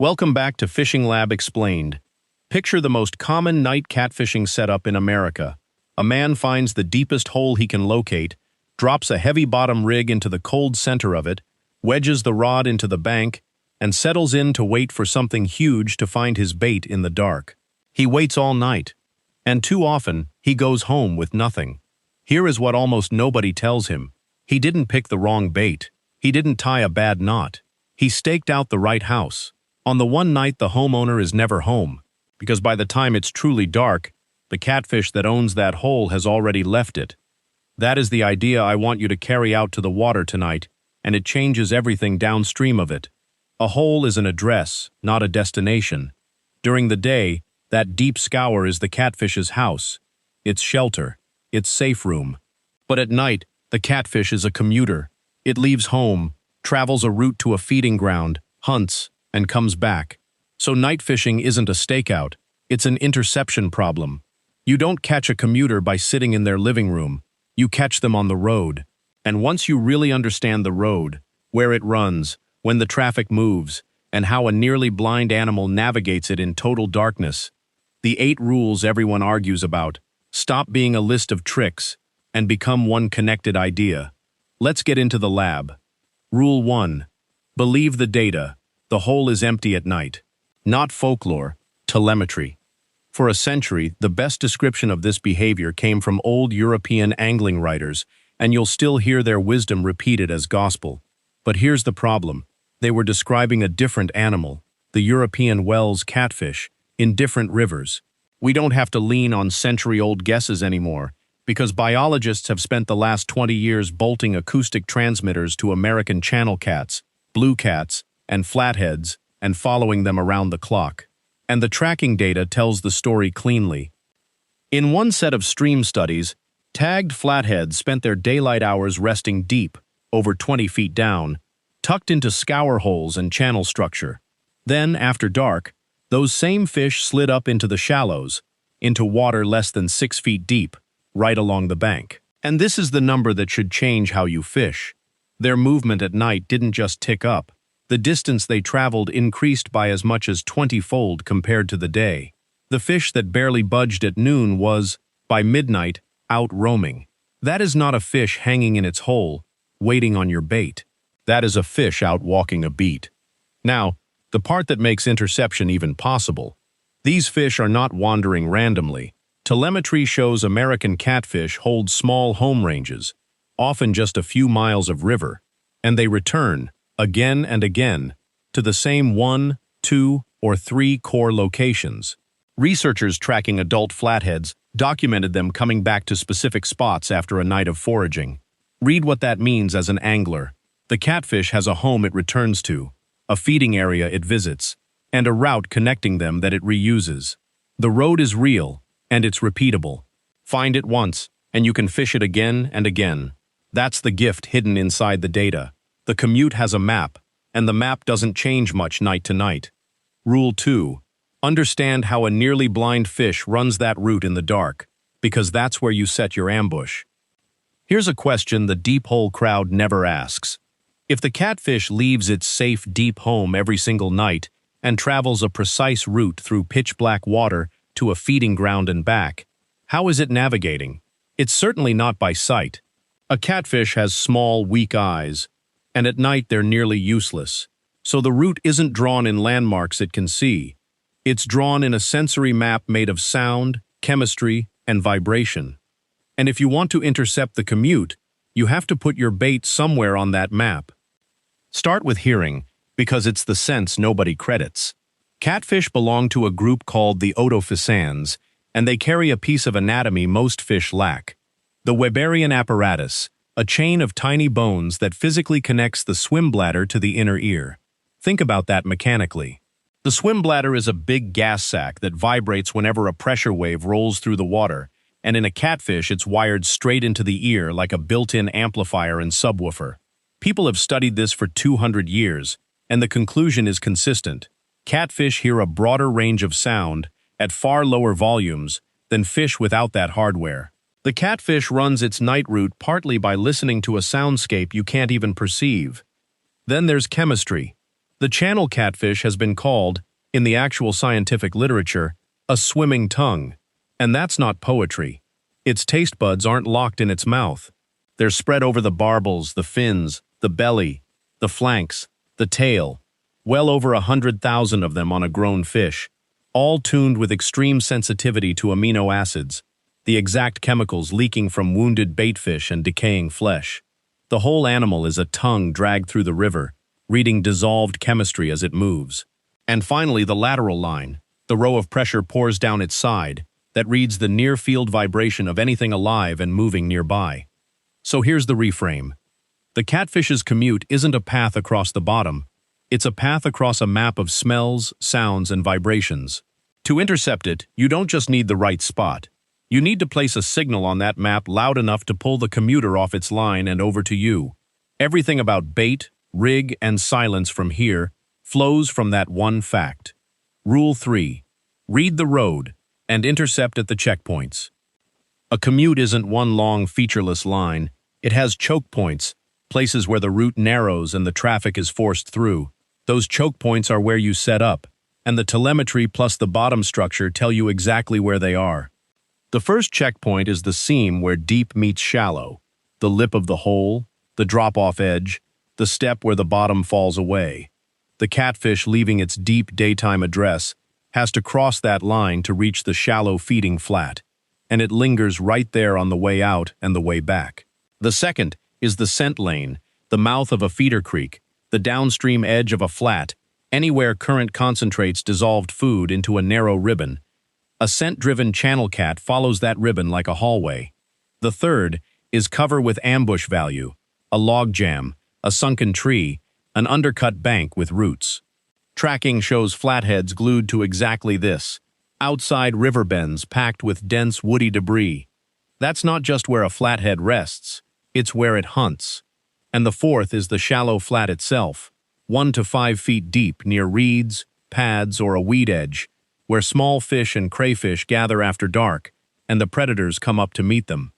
Welcome back to Fishing Lab Explained. Picture the most common night catfishing setup in America. A man finds the deepest hole he can locate, drops a heavy bottom rig into the cold center of it, wedges the rod into the bank, and settles in to wait for something huge to find his bait in the dark. He waits all night, and too often, he goes home with nothing. Here is what almost nobody tells him. He didn't pick the wrong bait. He didn't tie a bad knot. He staked out the right house. On the one night the homeowner is never home, because by the time it's truly dark, the catfish that owns that hole has already left it. That is the idea I want you to carry out to the water tonight, and it changes everything downstream of it. A hole is an address, not a destination. During the day, that deep scour is the catfish's house, its shelter, its safe room. But at night, the catfish is a commuter. It leaves home, travels a route to a feeding ground, hunts, and comes back. So night fishing isn't a stakeout, it's an interception problem. You don't catch a commuter by sitting in their living room, you catch them on the road. And once you really understand the road, where it runs, when the traffic moves, and how a nearly blind animal navigates it in total darkness, the 8 rules everyone argues about stop being a list of tricks and become one connected idea. Let's get into the lab. Rule 1. Believe the data. The hole is empty at night. Not folklore, telemetry. For a century, the best description of this behavior came from old European angling writers, and you'll still hear their wisdom repeated as gospel. But here's the problem. They were describing a different animal, the European Wells catfish, in different rivers. We don't have to lean on century-old guesses anymore, because biologists have spent the last 20 years bolting acoustic transmitters to American channel cats, blue cats, and flatheads, and following them around the clock. And the tracking data tells the story cleanly. In one set of stream studies, tagged flatheads spent their daylight hours resting deep, over 20 feet down, tucked into scour holes and channel structure. Then, after dark, those same fish slid up into the shallows, into water less than 6 feet deep, right along the bank. And this is the number that should change how you fish. Their movement at night didn't just tick up. The distance they traveled increased by as much as 20-fold compared to the day. The fish that barely budged at noon was, by midnight, out roaming. That is not a fish hanging in its hole, waiting on your bait. That is a fish out walking a beat. Now, the part that makes interception even possible. These fish are not wandering randomly. Telemetry shows American catfish hold small home ranges, often just a few miles of river, and they return, again and again, to the same 1, 2, or 3 core locations. Researchers tracking adult flatheads documented them coming back to specific spots after a night of foraging. Read what that means as an angler. The catfish has a home it returns to, a feeding area it visits, and a route connecting them that it reuses. The road is real, and it's repeatable. Find it once, and you can fish it again and again. That's the gift hidden inside the data. The commute has a map, and the map doesn't change much night to night. Rule 2. Understand how a nearly blind fish runs that route in the dark, because that's where you set your ambush. Here's a question the deep hole crowd never asks. If the catfish leaves its safe deep home every single night and travels a precise route through pitch-black water to a feeding ground and back, how is it navigating? It's certainly not by sight. A catfish has small, weak eyes, and at night they're nearly useless. So the route isn't drawn in landmarks it can see. It's drawn in a sensory map made of sound, chemistry, and vibration. And if you want to intercept the commute, you have to put your bait somewhere on that map. Start with hearing, because it's the sense nobody credits. Catfish belong to a group called the otophysans, and they carry a piece of anatomy most fish lack. The Weberian apparatus, a chain of tiny bones that physically connects the swim bladder to the inner ear. Think about that mechanically. The swim bladder is a big gas sac that vibrates whenever a pressure wave rolls through the water, and in a catfish it's wired straight into the ear like a built-in amplifier and subwoofer. People have studied this for 200 years, and the conclusion is consistent. Catfish hear a broader range of sound, at far lower volumes, than fish without that hardware. The catfish runs its night route partly by listening to a soundscape you can't even perceive. Then there's chemistry. The channel catfish has been called, in the actual scientific literature, a swimming tongue. And that's not poetry. Its taste buds aren't locked in its mouth. They're spread over the barbels, the fins, the belly, the flanks, the tail, well over 100,000 of them on a grown fish, all tuned with extreme sensitivity to amino acids, the exact chemicals leaking from wounded baitfish and decaying flesh. The whole animal is a tongue dragged through the river, reading dissolved chemistry as it moves. And finally, the lateral line, the row of pressure pours down its side, that reads the near-field vibration of anything alive and moving nearby. So here's the reframe. The catfish's commute isn't a path across the bottom, it's a path across a map of smells, sounds, and vibrations. To intercept it, you don't just need the right spot. You need to place a signal on that map loud enough to pull the commuter off its line and over to you. Everything about bait, rig, and silence from here flows from that one fact. Rule 3. Read the road and intercept at the checkpoints. A commute isn't one long, featureless line. It has choke points, places where the route narrows and the traffic is forced through. Those choke points are where you set up, and the telemetry plus the bottom structure tell you exactly where they are. The first checkpoint is the seam where deep meets shallow, the lip of the hole, the drop-off edge, the step where the bottom falls away. The catfish leaving its deep daytime address has to cross that line to reach the shallow feeding flat, and it lingers right there on the way out and the way back. The second is the scent lane, the mouth of a feeder creek, the downstream edge of a flat, anywhere current concentrates dissolved food into a narrow ribbon. A scent-driven channel cat follows that ribbon like a hallway. The third is cover with ambush value, a log jam, a sunken tree, an undercut bank with roots. Tracking shows flatheads glued to exactly this, outside river bends packed with dense woody debris. That's not just where a flathead rests, it's where it hunts. And the fourth is the shallow flat itself, 1 to 5 feet deep near reeds, pads, or a weed edge, where small fish and crayfish gather after dark, and the predators come up to meet them.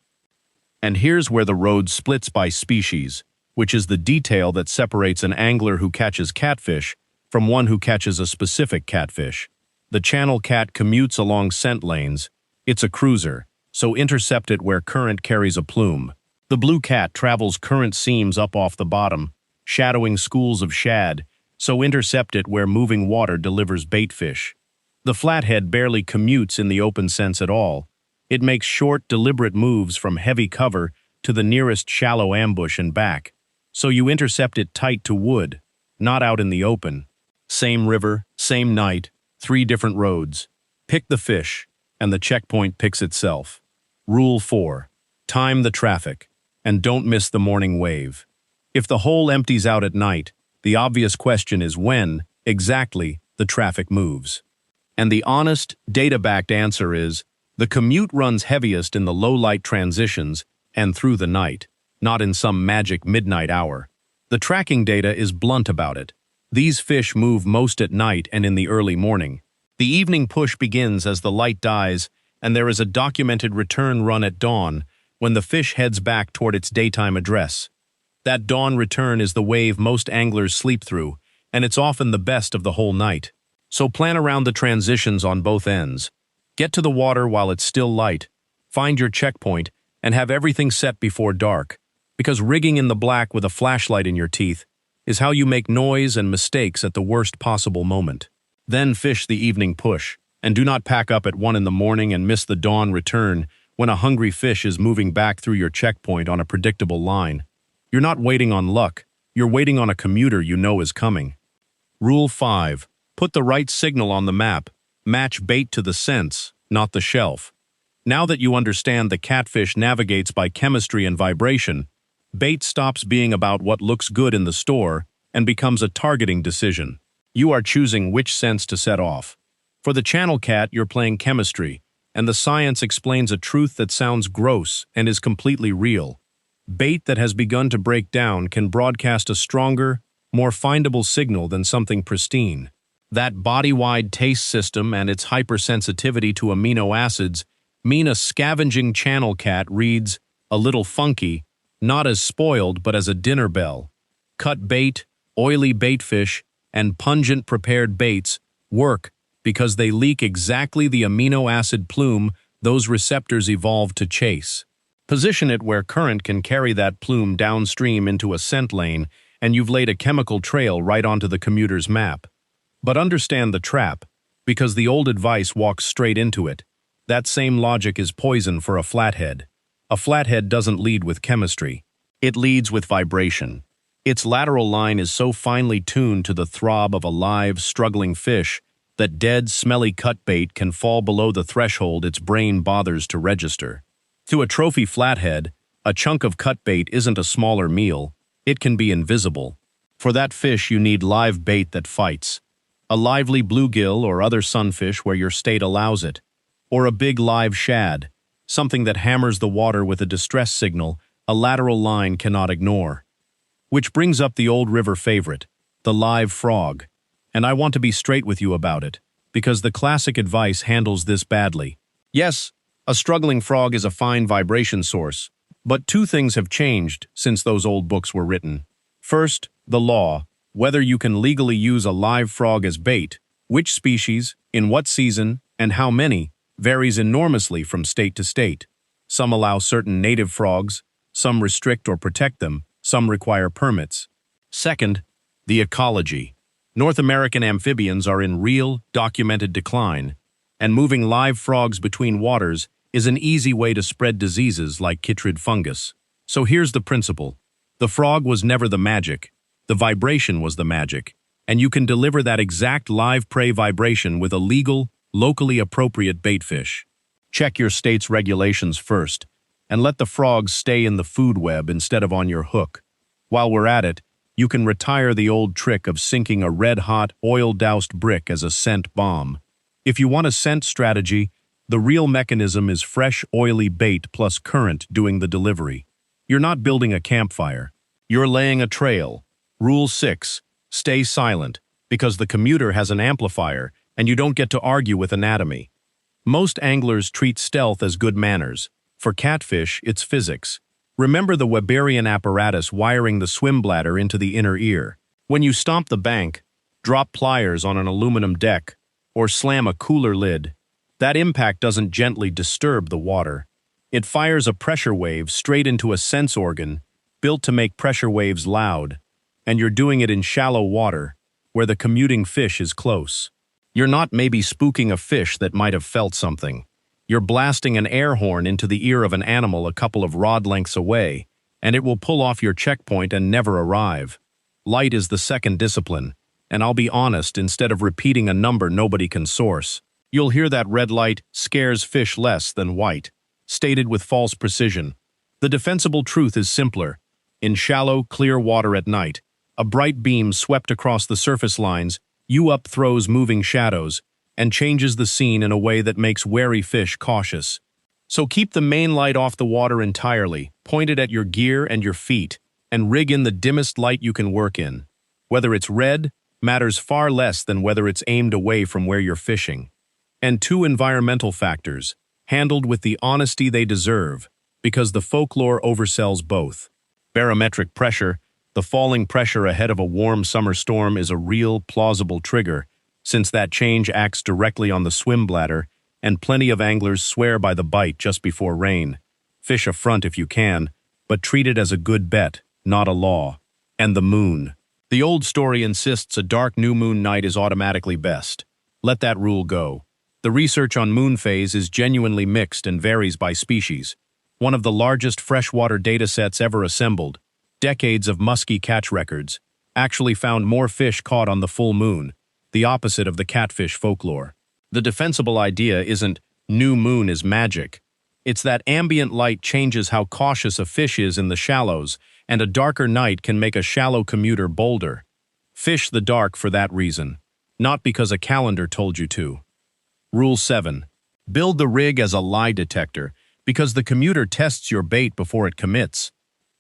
And here's where the road splits by species, which is the detail that separates an angler who catches catfish from one who catches a specific catfish. The channel cat commutes along scent lanes. It's a cruiser, so intercept it where current carries a plume. The blue cat travels current seams up off the bottom, shadowing schools of shad, so intercept it where moving water delivers baitfish. The flathead barely commutes in the open sense at all. It makes short, deliberate moves from heavy cover to the nearest shallow ambush and back, so you intercept it tight to wood, not out in the open. Same river, same night, 3 different roads. Pick the fish, and the checkpoint picks itself. Rule 4. Time the traffic, and don't miss the morning wave. If the hole empties out at night, the obvious question is when, exactly, the traffic moves. And the honest, data-backed answer is, the commute runs heaviest in the low-light transitions and through the night, not in some magic midnight hour. The tracking data is blunt about it. These fish move most at night and in the early morning. The evening push begins as the light dies, and there is a documented return run at dawn when the fish heads back toward its daytime address. That dawn return is the wave most anglers sleep through, and it's often the best of the whole night. So plan around the transitions on both ends. Get to the water while it's still light, find your checkpoint, and have everything set before dark, because rigging in the black with a flashlight in your teeth is how you make noise and mistakes at the worst possible moment. Then fish the evening push, and do not pack up at 1 in the morning and miss the dawn return when a hungry fish is moving back through your checkpoint on a predictable line. You're not waiting on luck, you're waiting on a commuter you know is coming. Rule 5. Put the right signal on the map. Match bait to the sense, not the shelf. Now that you understand the catfish navigates by chemistry and vibration, bait stops being about what looks good in the store and becomes a targeting decision. You are choosing which sense to set off. For the channel cat, you're playing chemistry, and the science explains a truth that sounds gross and is completely real. Bait that has begun to break down can broadcast a stronger, more findable signal than something pristine. That body-wide taste system and its hypersensitivity to amino acids mean a scavenging channel cat reads, a little funky, not as spoiled but as a dinner bell. Cut bait, oily baitfish, and pungent prepared baits work because they leak exactly the amino acid plume those receptors evolved to chase. Position it where current can carry that plume downstream into a scent lane, and you've laid a chemical trail right onto the commuter's map. But understand the trap, because the old advice walks straight into it. That same logic is poison for a flathead. A flathead doesn't lead with chemistry. It leads with vibration. Its lateral line is so finely tuned to the throb of a live, struggling fish that dead, smelly cutbait can fall below the threshold its brain bothers to register. To a trophy flathead, a chunk of cutbait isn't a smaller meal, it can be invisible. For that fish you need live bait that fights. A lively bluegill or other sunfish where your state allows it. Or a big live shad, something that hammers the water with a distress signal a lateral line cannot ignore. Which brings up the old river favorite, the live frog. And I want to be straight with you about it, because the classic advice handles this badly. Yes, a struggling frog is a fine vibration source, but two things have changed since those old books were written. First, the law, whether you can legally use a live frog as bait, which species, in what season, and how many, varies enormously from state to state. Some allow certain native frogs, some restrict or protect them, some require permits. Second, the ecology. North American amphibians are in real, documented decline, and moving live frogs between waters is an easy way to spread diseases like chytrid fungus. So here's the principle. The frog was never the magic. The vibration was the magic, and you can deliver that exact live prey vibration with a legal, locally appropriate baitfish. Check your state's regulations first, and let the frogs stay in the food web instead of on your hook. While we're at it, you can retire the old trick of sinking a red-hot, oil-doused brick as a scent bomb. If you want a scent strategy, the real mechanism is fresh, oily bait plus current doing the delivery. You're not building a campfire. You're laying a trail. Rule 6, stay silent, because the commuter has an amplifier, and you don't get to argue with anatomy. Most anglers treat stealth as good manners. For catfish, it's physics. Remember the Weberian apparatus wiring the swim bladder into the inner ear. When you stomp the bank, drop pliers on an aluminum deck, or slam a cooler lid, that impact doesn't gently disturb the water. It fires a pressure wave straight into a sense organ built to make pressure waves loud, and you're doing it in shallow water, where the commuting fish is close. You're not maybe spooking a fish that might have felt something. You're blasting an air horn into the ear of an animal a couple of rod lengths away, and it will pull off your checkpoint and never arrive. Light is the second discipline, and I'll be honest, instead of repeating a number nobody can source, you'll hear that red light scares fish less than white, stated with false precision. The defensible truth is simpler. In shallow, clear water at night, a bright beam swept across the surface lines, up throws moving shadows, and changes the scene in a way that makes wary fish cautious. So keep the main light off the water entirely, pointed at your gear and your feet, and rig in the dimmest light you can work in. Whether it's red matters far less than whether it's aimed away from where you're fishing. And two environmental factors, handled with the honesty they deserve, because the folklore oversells both. Barometric pressure, the falling pressure ahead of a warm summer storm, is a real, plausible trigger, since that change acts directly on the swim bladder, and plenty of anglers swear by the bite just before rain. Fish a front if you can, but treat it as a good bet, not a law. And the moon. The old story insists a dark new moon night is automatically best. Let that rule go. The research on moon phase is genuinely mixed and varies by species. One of the largest freshwater datasets ever assembled, decades of musky catch records, actually found more fish caught on the full moon, the opposite of the catfish folklore. The defensible idea isn't new moon is magic. It's that ambient light changes how cautious a fish is in the shallows, and a darker night can make a shallow commuter bolder. Fish the dark for that reason, not because a calendar told you to. Rule 7. Build the rig as a lie detector, because the commuter tests your bait before it commits.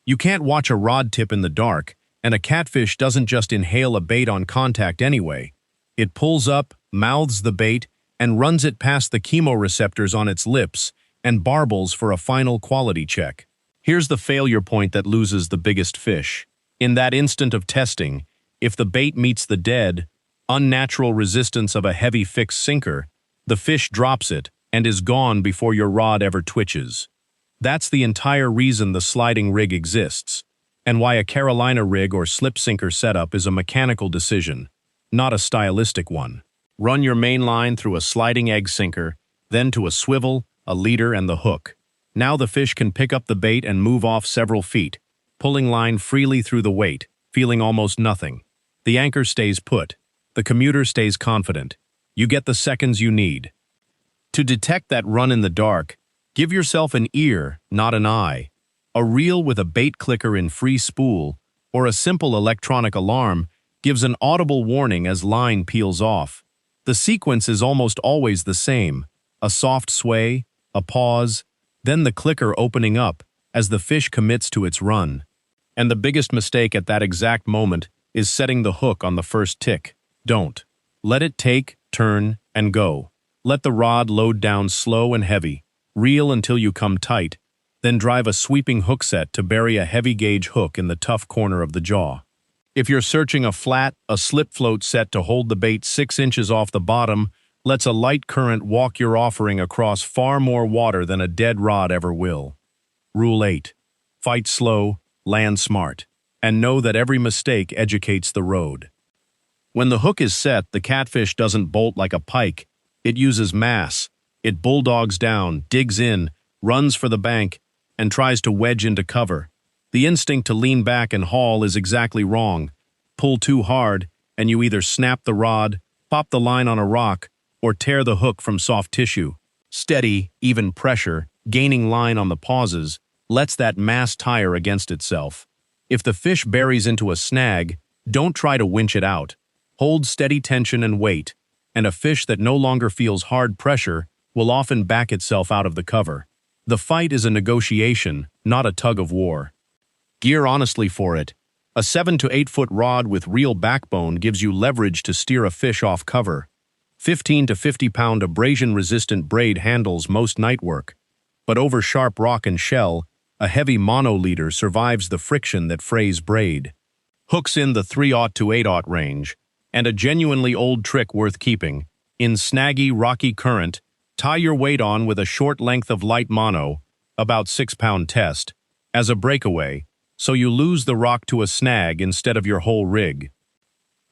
You can't watch a rod tip in the dark, and a catfish doesn't just inhale a bait on contact anyway. It pulls up, mouths the bait, and runs it past the chemoreceptors on its lips, and barbles for a final quality check. Here's the failure point that loses the biggest fish. In that instant of testing, If the bait meets the dead, unnatural resistance of a heavy fixed sinker, the fish drops it and is gone before your rod ever twitches. That's the entire reason the sliding rig exists, and why a Carolina rig or slip sinker setup is a mechanical decision, not a stylistic one. Run your main line through a sliding egg sinker, then to a swivel, a leader, and the hook. Now the fish can pick up the bait and move off several feet, pulling line freely through the weight, feeling almost nothing. The anchor stays put. The commuter stays confident. You get the seconds you need. To detect that run in the dark, give yourself an ear, not an eye. A reel with a bait clicker in free spool, or a simple electronic alarm, gives an audible warning as line peels off. The sequence is almost always the same: a soft sway, a pause, then the clicker opening up as the fish commits to its run. And the biggest mistake at that exact moment is setting the hook on the first tick. Don't. Let it take, turn, and go. Let the rod load down slow and heavy. Reel until you come tight, then drive a sweeping hook set to bury a heavy gauge hook in the tough corner of the jaw. If you're searching a slip float set to hold the bait 6 inches off the bottom, lets a light current walk your offering across far more water than a dead rod ever will. Rule 8. Fight slow, land smart, and know that every mistake educates the road. When the hook is set, the catfish doesn't bolt like a pike. It uses mass. It bulldogs down, digs in, runs for the bank, and tries to wedge into cover. The instinct to lean back and haul is exactly wrong. Pull too hard, and you either snap the rod, pop the line on a rock, or tear the hook from soft tissue. Steady, even pressure, gaining line on the pauses, lets that mass tire against itself. If the fish buries into a snag, don't try to winch it out. Hold steady tension and wait, and a fish that no longer feels hard pressure will often back itself out of the cover. The fight is a negotiation, not a tug of war. Gear honestly for it. A 7 to 8 foot rod with real backbone gives you leverage to steer a fish off cover. 15 to 50 pound abrasion-resistant braid handles most night work, but over sharp rock and shell, a heavy mono leader survives the friction that frays braid. Hooks in the 3/0 to 8/0 range, and a genuinely old trick worth keeping. In snaggy, rocky current, tie your weight on with a short length of light mono, about 6-pound test, as a breakaway, so you lose the rock to a snag instead of your whole rig.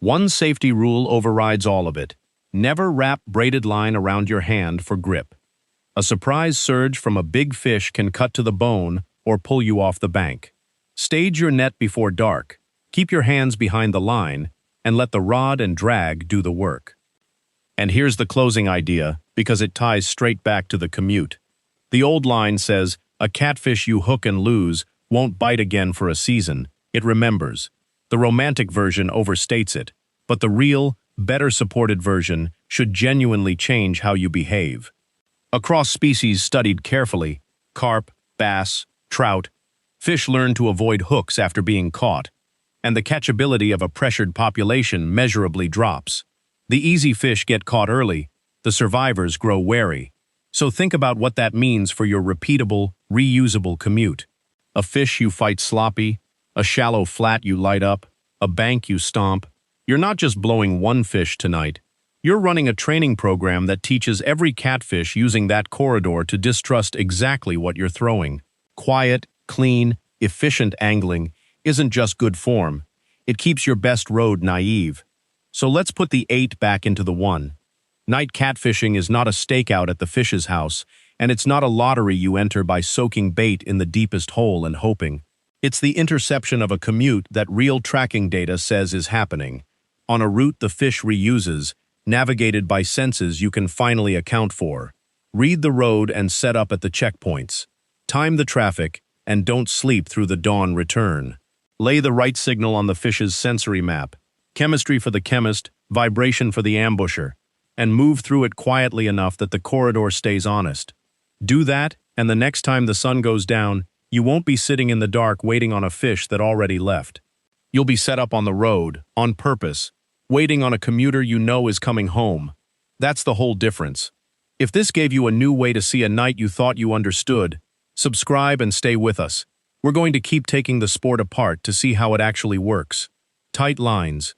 One safety rule overrides all of it. Never wrap braided line around your hand for grip. A surprise surge from a big fish can cut to the bone or pull you off the bank. Stage your net before dark. Keep your hands behind the line and let the rod and drag do the work. And here's the closing idea, because it ties straight back to the commute. The old line says, "A catfish you hook and lose won't bite again for a season. It remembers." The romantic version overstates it, but the real, better supported version should genuinely change how you behave. Across species studied carefully, carp, bass, trout, fish learn to avoid hooks after being caught, and the catchability of a pressured population measurably drops. The easy fish get caught early, the survivors grow wary. So think about what that means for your repeatable, reusable commute. A fish you fight sloppy, a shallow flat you light up, a bank you stomp. You're not just blowing one fish tonight. You're running a training program that teaches every catfish using that corridor to distrust exactly what you're throwing. Quiet, clean, efficient angling isn't just good form. It keeps your best rode naive. So let's put the 8 back into the 1. Night catfishing is not a stakeout at the fish's house, and it's not a lottery you enter by soaking bait in the deepest hole and hoping. It's the interception of a commute that real tracking data says is happening, on a route the fish reuses, navigated by senses you can finally account for. Read the road and set up at the checkpoints. Time the traffic, and don't sleep through the dawn return. Lay the right signal on the fish's sensory map. Chemistry for the chemist, vibration for the ambusher, and move through it quietly enough that the corridor stays honest. Do that, and the next time the sun goes down, you won't be sitting in the dark waiting on a fish that already left. You'll be set up on the road, on purpose, waiting on a commuter you know is coming home. That's the whole difference. If this gave you a new way to see a night you thought you understood, subscribe and stay with us. We're going to keep taking the sport apart to see how it actually works. Tight lines,